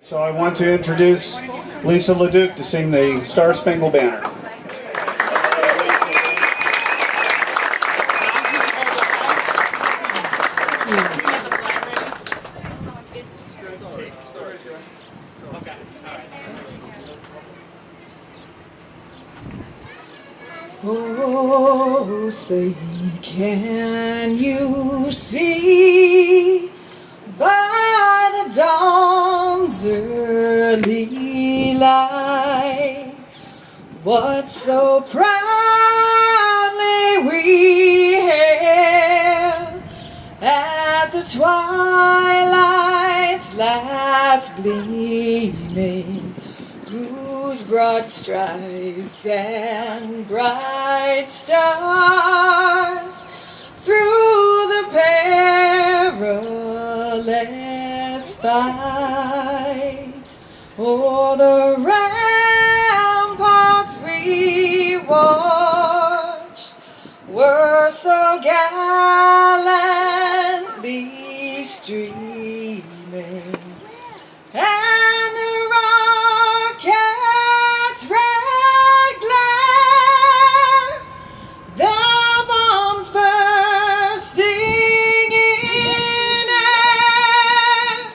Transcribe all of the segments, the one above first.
So I want to introduce Lisa LeDuc to sing the Star Spangled Banner. Oh, say, can you see by the dawn's early light what so proudly we hailed at the twilight's last gleaming, whose broad stripes and bright stars through the perilous fight o'er the ramparts we watched were so gallantly streaming, and the rocket's red glare, the bombs bursting in air,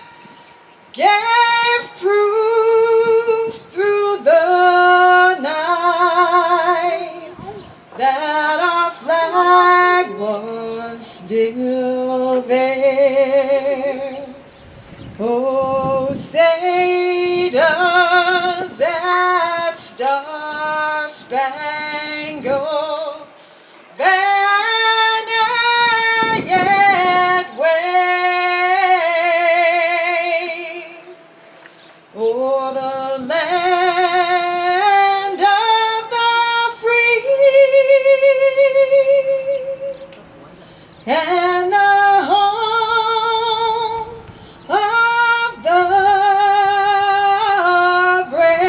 gave proof through the night that our flag was still there. Oh, say does that star-spangled banner yet wave o'er the land of the free and the home of the brave?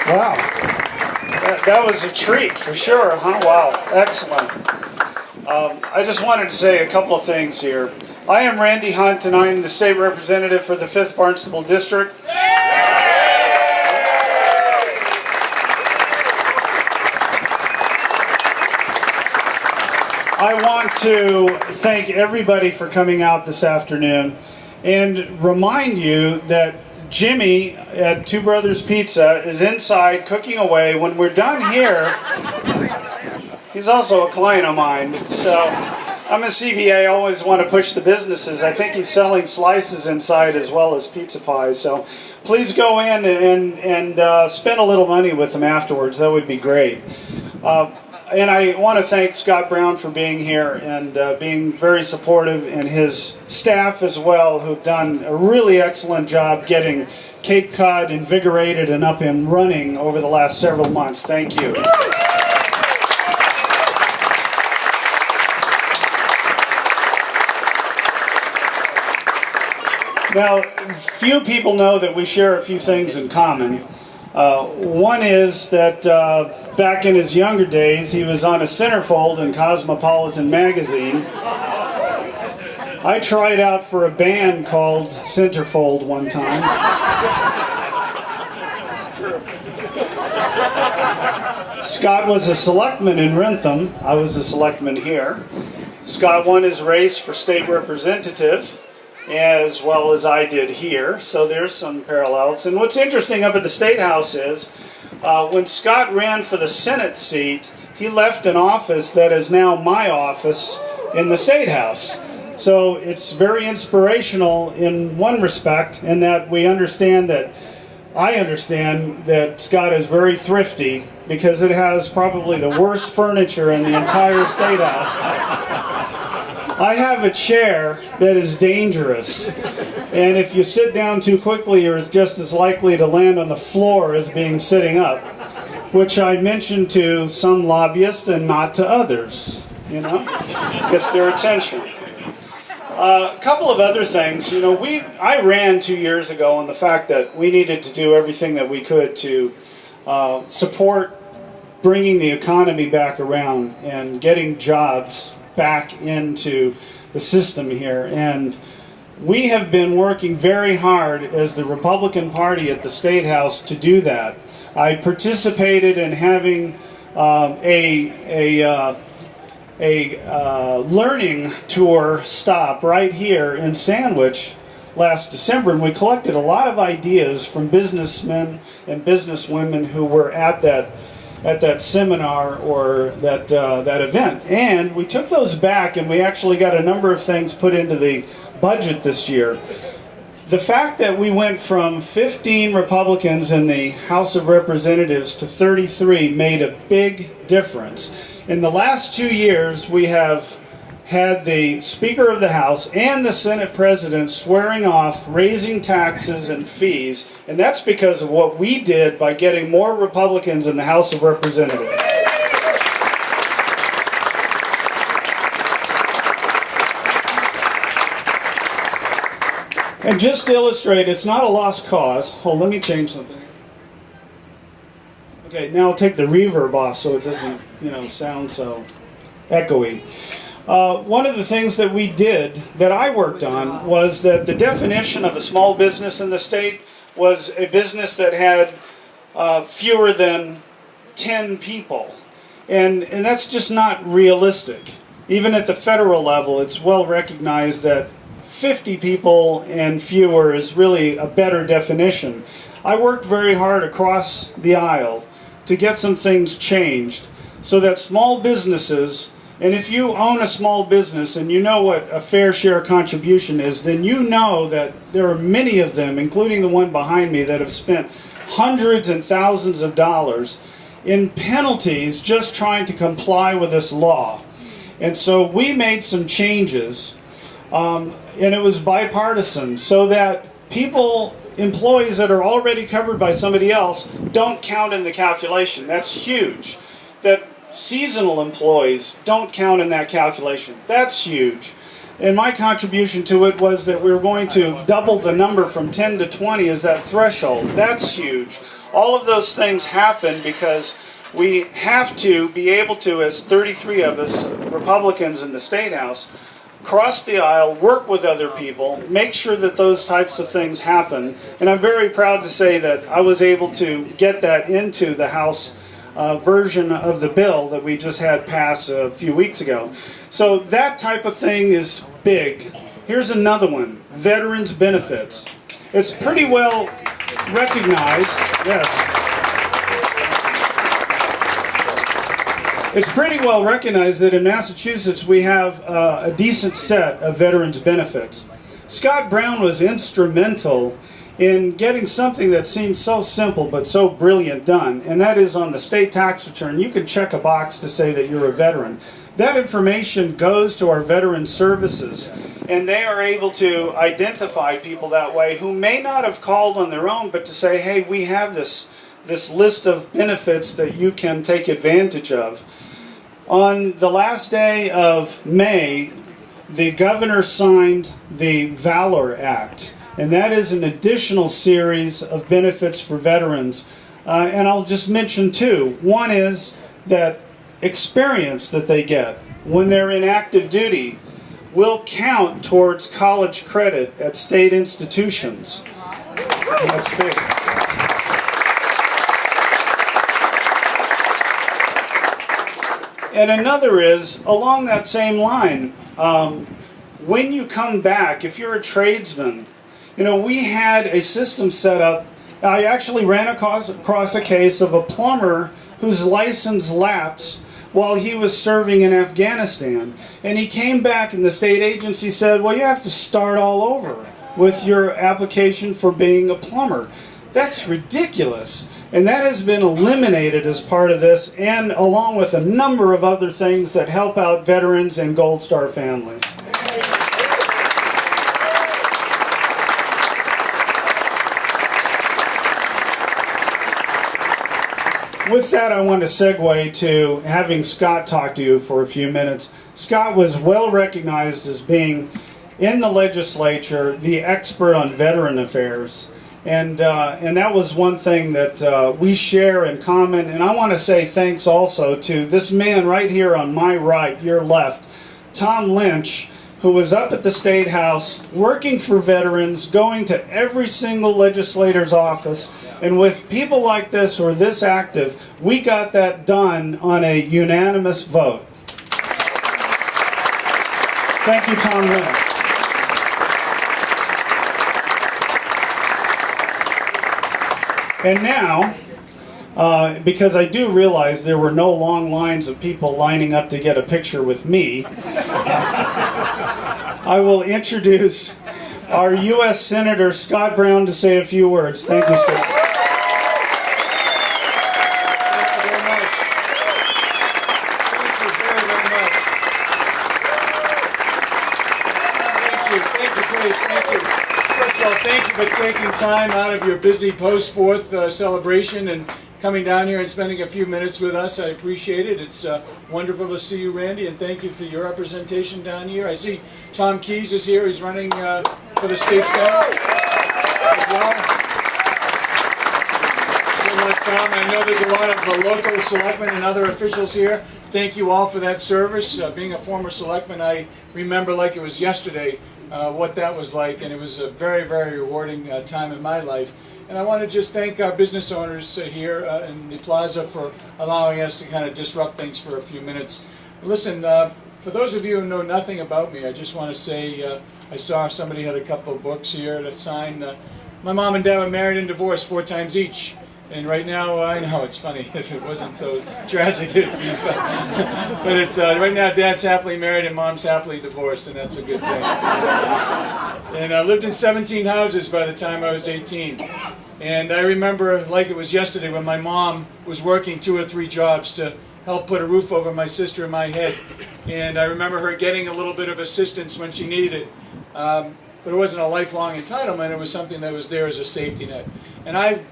Wow, that was a treat for sure, huh? Wow, excellent. I just wanted to say a couple of things here. I am Randy Hunt, and I am the state representative for the 5th Barnstable District. I want to thank everybody for coming out this afternoon and remind you that Jimmy at Two Brothers Pizza is inside cooking away. When we're done here, he's also a client of mine, so I'm a CPA. I always want to push the businesses. I think he's selling slices inside as well as pizza pies, so please go in and spend a little money with him afterwards. That would be great. And I want to thank Scott Brown for being here and being very supportive, and his staff as well, who've done a really excellent job getting Cape Cod invigorated and up and running over the last several months. Thank you. Now, few people know that we share a few things in common. One is that back in his younger days, he was on a centerfold in Cosmopolitan magazine. I tried out for a band called Centerfold one time. Scott was a selectman in Rentham. I was a selectman here. Scott won his race for state representative, as well as I did here, so there's some parallels. And what's interesting up at the State House is when Scott ran for the Senate seat, he left an office that is now my office in the State House. So it's very inspirational in one respect, in that I understand that Scott is very thrifty, because it has probably the worst furniture in the entire State House. I have a chair that is dangerous, and if you sit down too quickly, you're just as likely to land on the floor as being sitting up, which I mentioned to some lobbyists and not to others, you know? Gets their attention. A couple of other things. I ran 2 years ago on the fact that we needed to do everything that we could to support bringing the economy back around and getting jobs back into the system here. And we have been working very hard as the Republican Party at the State House to do that. I participated in having a learning tour stop right here in Sandwich last December, and we collected a lot of ideas from businessmen and businesswomen who were at that seminar or that event. And we took those back, and we actually got a number of things put into the budget this year. The fact that we went from 15 Republicans in the House of Representatives to 33 made a big difference. In the last 2 years, we have had the Speaker of the House and the Senate President swearing off raising taxes and fees, and that's because of what we did by getting more Republicans in the House of Representatives. And just to illustrate, it's not a lost cause. Hold, let me change something. Okay, now I'll take the reverb off so it doesn't, sound so echoey. One of the things that we did, that I worked on, was that the definition of a small business in the state was a business that had fewer than 10 people. And that's just not realistic. Even at the federal level, it's well recognized that 50 people and fewer is really a better definition. I worked very hard across the aisle to get some things changed so that small businesses, and if you own a small business and you know what a fair share contribution is, then you know that there are many of them, including the one behind me, that have spent hundreds and thousands of dollars in penalties just trying to comply with this law. And so we made some changes, and it was bipartisan, so that employees that are already covered by somebody else don't count in the calculation. That's huge. That seasonal employees don't count in that calculation. That's huge. And my contribution to it was that we were going to double the number from 10 to 20 as that threshold. That's huge. All of those things happen because we have to be able to, as 33 of us, Republicans in the State House, cross the aisle, work with other people, make sure that those types of things happen. And I'm very proud to say that I was able to get that into the House version of the bill that we just had passed a few weeks ago. So that type of thing is big. Here's another one, veterans benefits. It's pretty well recognized, yes. It's pretty well recognized that in Massachusetts we have a decent set of veterans benefits. Scott Brown was instrumental in getting something that seems so simple but so brilliant done, and that is on the state tax return. You can check a box to say that you're a veteran. That information goes to our veteran services, and they are able to identify people that way who may not have called on their own, but to say, hey, we have this list of benefits that you can take advantage of. On the last day of May, the governor signed the Valor Act, and that is an additional series of benefits for veterans. And I'll just mention two. One is that experience that they get when they're in active duty will count towards college credit at state institutions. And that's big. And another is, along that same line, when you come back, if you're a tradesman, we had a system set up. I actually ran across a case of a plumber whose license lapsed while he was serving in Afghanistan. And he came back and the state agency said, well, you have to start all over with your application for being a plumber. That's ridiculous. And that has been eliminated as part of this, and along with a number of other things that help out veterans and Gold Star families. With that, I want to segue to having Scott talk to you for a few minutes. Scott was well recognized as being in the legislature the expert on veteran affairs. And that was one thing that we share in common. And I want to say thanks also to this man right here on my right, your left, Tom Lynch, who was up at the State House working for veterans, going to every single legislator's office. And with people like this or this active, we got that done on a unanimous vote. Thank you, Tom Lynch. And now, because I do realize there were no long lines of people lining up to get a picture with me, I will introduce our U.S. Senator Scott Brown to say a few words. Thank you, Scott. Thank you very much. Thank you very, very much. Thank you, please. Thank you. First of all, thank you for taking time out of your busy post-4th celebration and coming down here and spending a few minutes with us. I appreciate it. It's wonderful to see you, Randy, and thank you for your representation down here. I see Tom Keys is here. He's running for the state senate as well. Good luck, Tom. I know there's a lot of local selectmen and other officials here. Thank you all for that service. Being a former selectman, I remember like it was yesterday what that was like, and it was a very, very rewarding time in my life. And I want to just thank our business owners here in the plaza for allowing us to kind of disrupt things for a few minutes. Listen, for those of you who know nothing about me, I just want to say I saw somebody had a couple of books here to sign. My mom and dad were married and divorced 4 times each. And right now, I know it's funny if it wasn't so tragic, it'd be fun. But it's right now, Dad's happily married and Mom's happily divorced, and that's a good thing. And I lived in 17 houses by the time I was 18. And I remember like it was yesterday when my mom was working 2 or 3 jobs to help put a roof over my sister and my head. And I remember her getting a little bit of assistance when she needed it. But it wasn't a lifelong entitlement, it was something that was there as a safety net. And I've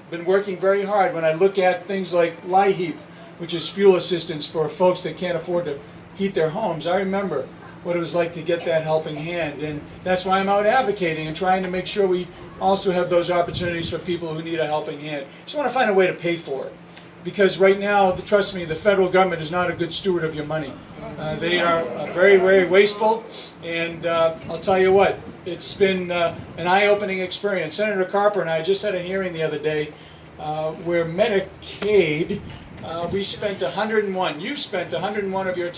been working very hard when I look at things like LIHEAP, which is fuel assistance for folks that can't afford to heat their homes. I remember what it was like to get that helping hand, and that's why I'm out advocating and trying to make sure we also have those opportunities for people who need a helping hand. Just want to find a way to pay for it, because right now, trust me, the federal government is not a good steward of your money. They are very, very wasteful, and I'll tell you what, it's been an eye-opening experience. Senator Carper and I just had a hearing the other day where Medicaid, we spent 101, you spent 101 of your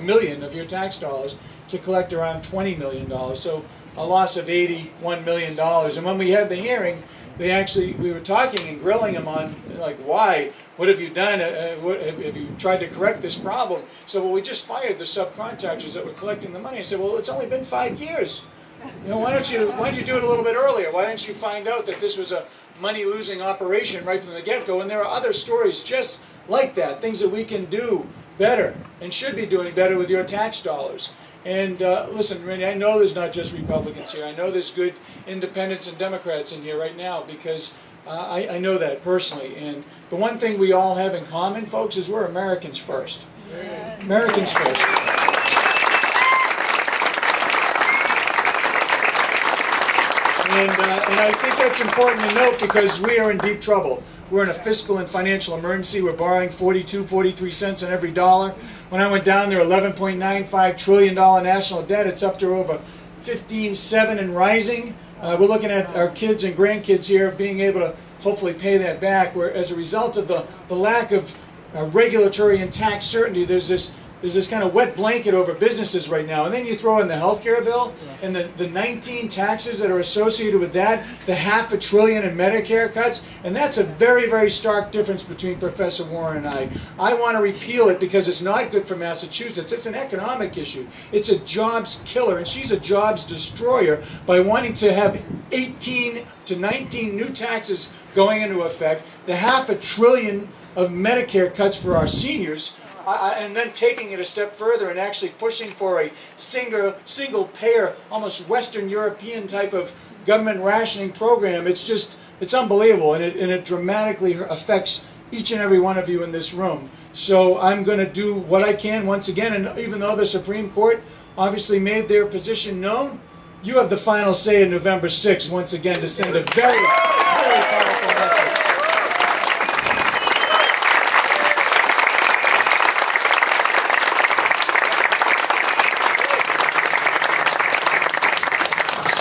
million of your tax dollars to collect around $20 million, so a loss of $81 million. And when we had the hearing, we were talking and grilling him on, like, why? What have you done? Have you tried to correct this problem? So, well, we just fired the subcontractors that were collecting the money. I said, well, it's only been 5 years. You know, why don't you do it a little bit earlier? Why didn't you find out that this was a money-losing operation right from the get-go? And there are other stories just like that, things that we can do better and should be doing better with your tax dollars. And listen, Randy, I know there's not just Republicans here. I know there's good independents and Democrats in here right now, because I know that personally. And the one thing we all have in common, folks, is we're Americans first. Americans first. And I think that's important to note, because we are in deep trouble. We're in a fiscal and financial emergency. We're borrowing 43 cents on every dollar. When I went down there, $11.95 trillion national debt. It's up to over 15.7 and rising. We're looking at our kids and grandkids here being able to hopefully pay that back. Where, as a result of the lack of regulatory and tax certainty, there's this kind of wet blanket over businesses right now. And then you throw in the health care bill and the 19 taxes that are associated with that, the $500 billion in Medicare cuts, and that's a very, very stark difference between Professor Warren and I. I want to repeal it because it's not good for Massachusetts. It's an economic issue. It's a jobs killer, and she's a jobs destroyer by wanting to have 18 to 19 new taxes going into effect, the $500 billion of Medicare cuts for our seniors, and then taking it a step further and actually pushing for a single payer, almost Western European type of government rationing program. It's unbelievable, and it dramatically affects each and every one of you in this room. So I'm going to do what I can once again, and even though the Supreme Court obviously made their position known. You have the final say on November 6th, once again, to send a very, very powerful message.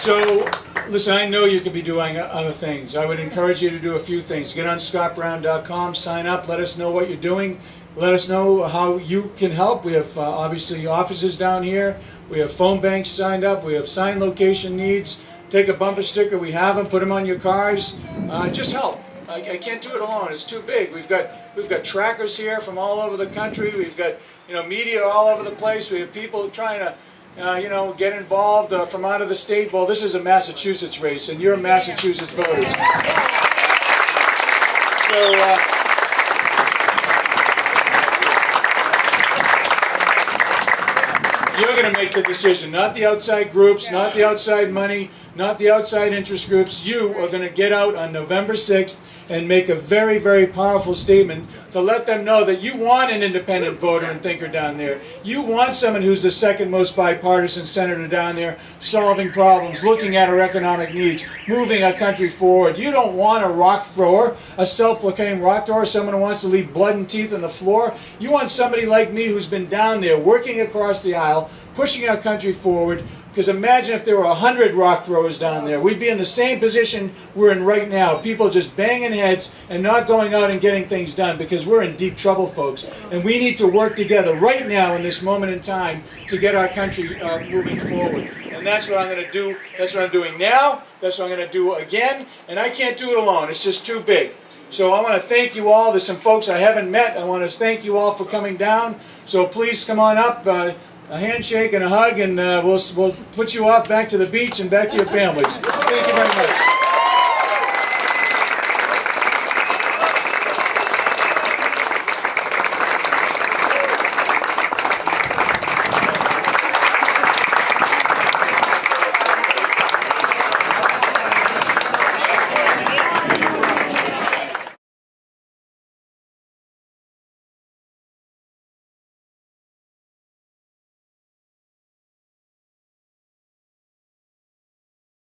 So, listen, I know you could be doing other things. I would encourage you to do a few things. Get on scottbrown.com, sign up, let us know what you're doing. Let us know how you can help. We have obviously offices down here. We have phone banks signed up. We have sign location needs. Take a bumper sticker. We have them. Put them on your cars. Just help. I can't do it alone. It's too big. We've got trackers here from all over the country. We've got media all over the place. We have people trying to get involved from out of the state. Well, this is a Massachusetts race, and you're Massachusetts voters. So. You're going to make the decision, not the outside groups, not the outside money, not the outside interest groups. You are going to get out on November 6th and make a very, very powerful statement to let them know that you want an independent voter and thinker down there. You want someone who's the second most bipartisan senator down there, solving problems, looking at our economic needs, moving our country forward. You don't want a rock thrower, a self-proclaimed rock thrower, someone who wants to leave blood and teeth on the floor. You want somebody like me who's been down there, working across the aisle, pushing our country forward. Because imagine if there were 100 rock throwers down there. We'd be in the same position we're in right now. People just banging heads and not going out and getting things done, because we're in deep trouble, folks. And we need to work together right now in this moment in time to get our country moving forward. And that's what I'm going to do. That's what I'm doing now. That's what I'm going to do again. And I can't do it alone. It's just too big. So I want to thank you all. There's some folks I haven't met. I want to thank you all for coming down. So please come on up. A handshake and a hug, and we'll put you off back to the beach and back to your families. Thank you very much.